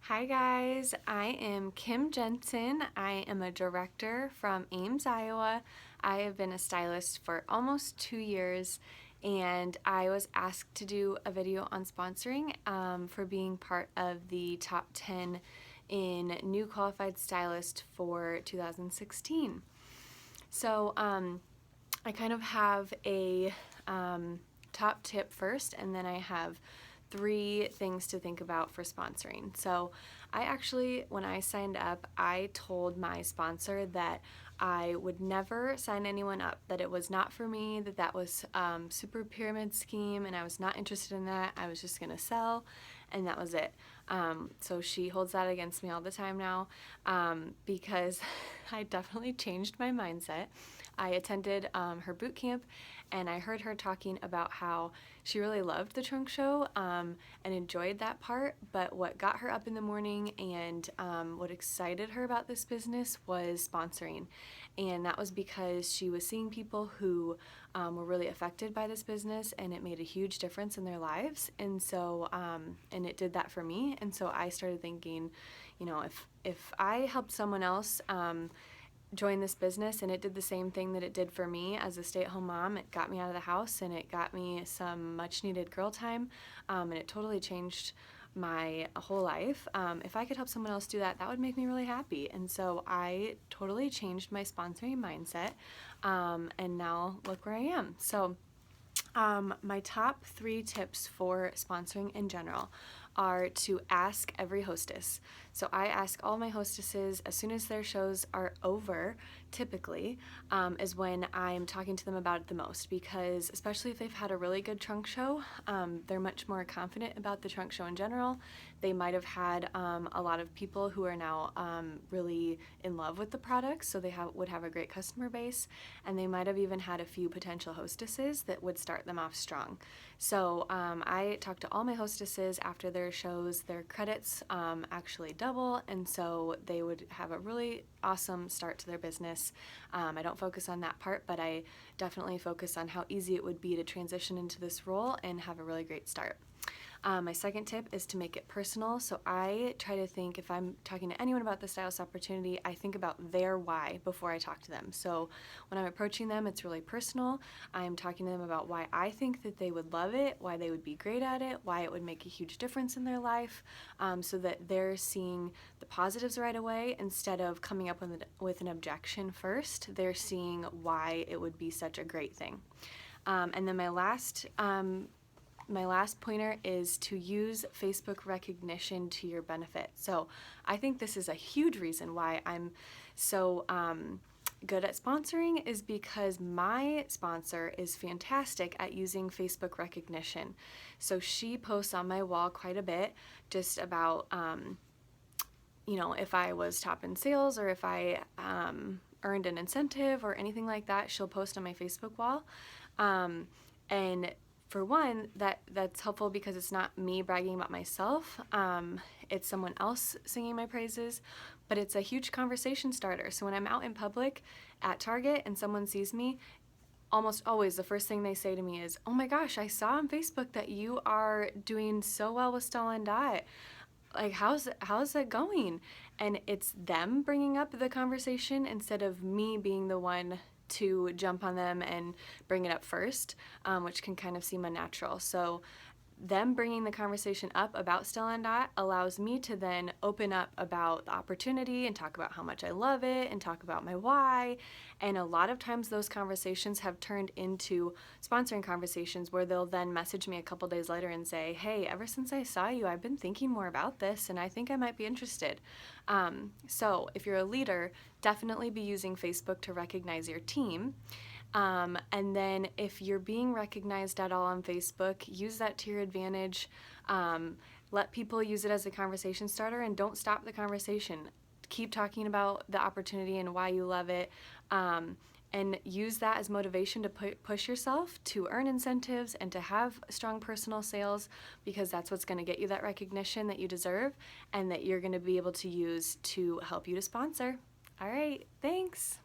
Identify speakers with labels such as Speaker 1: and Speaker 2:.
Speaker 1: Hi guys, I am Kim Jensen. I am a director from Ames, Iowa. I have been a stylist for almost 2 years and I was asked to do a video on sponsoring for being part of the top 10 in New Qualified Stylist for 2016. So I kind of have a top tip first, and then I have 3 things to think about for sponsoring. So I actually, when I signed up, I told my sponsor that I would never sign anyone up, that it was not for me, that was super pyramid scheme and I was not interested in that. I was just gonna sell and that was it. So she holds that against me all the time now because I definitely changed my mindset. I attended her boot camp and I heard her talking about how she really loved the trunk show and enjoyed that part, but what got her up in the morning and what excited her about this business was sponsoring. And that was because she was seeing people who were really affected by this business and it made a huge difference in their lives. And so, and it did that for me. And so I started thinking, you know, if I helped someone else join this business and it did the same thing that it did for me as a stay-at-home mom, it got me out of the house and it got me some much needed girl time, and it totally changed my whole life. If I could help someone else do that, that would make me really happy. And so I totally changed my sponsoring mindset, and now look where I am. So my top 3 tips for sponsoring in general are to ask every hostess. So I ask all my hostesses as soon as their shows are over, typically, is when I'm talking to them about it the most, because especially if they've had a really good trunk show, they're much more confident about the trunk show in general. They might have had a lot of people who are now really in love with the products, so they would have a great customer base, and they might have even had a few potential hostesses that would start them off strong. So I talk to all my hostesses after their shows. Their credits actually double, and so they would have a really awesome start to their business. I don't focus on that part, but I definitely focus on how easy it would be to transition into this role and have a really great start. My second tip is to make it personal. So I try to think, if I'm talking to anyone about the stylist opportunity, I think about their why before I talk to them. So when I'm approaching them, it's really personal. I'm talking to them about why I think that they would love it, why they would be great at it, why it would make a huge difference in their life, so that they're seeing the positives right away instead of coming up with an objection first. They're seeing why it would be such a great thing. And then my last pointer is to use Facebook recognition to your benefit. So I think this is a huge reason why I'm so good at sponsoring, is because my sponsor is fantastic at using Facebook recognition. So she posts on my wall quite a bit just about, you know, if I was top in sales or if I earned an incentive or anything like that, she'll post on my Facebook wall. And for one, that's helpful because it's not me bragging about myself, it's someone else singing my praises, but it's a huge conversation starter. So when I'm out in public at Target and someone sees me, almost always the first thing they say to me is, "Oh my gosh, I saw on Facebook that you are doing so well with Style and Dot. Like, how's that going?" And it's them bringing up the conversation instead of me being the one to jump on them and bring it up first, which can kind of seem unnatural. So them bringing the conversation up about Stella and Dot allows me to then open up about the opportunity and talk about how much I love it and talk about my why. And a lot of times those conversations have turned into sponsoring conversations where they'll then message me a couple days later and say, "Hey, ever since I saw you, I've been thinking more about this and I think I might be interested." So if you're a leader, definitely be using Facebook to recognize your team. And then if you're being recognized at all on Facebook, use that to your advantage. Let people use it as a conversation starter and don't stop the conversation. Keep talking about the opportunity and why you love it. And use that as motivation to push yourself to earn incentives and to have strong personal sales, because that's what's going to get you that recognition that you deserve and that you're going to be able to use to help you to sponsor. All right, thanks.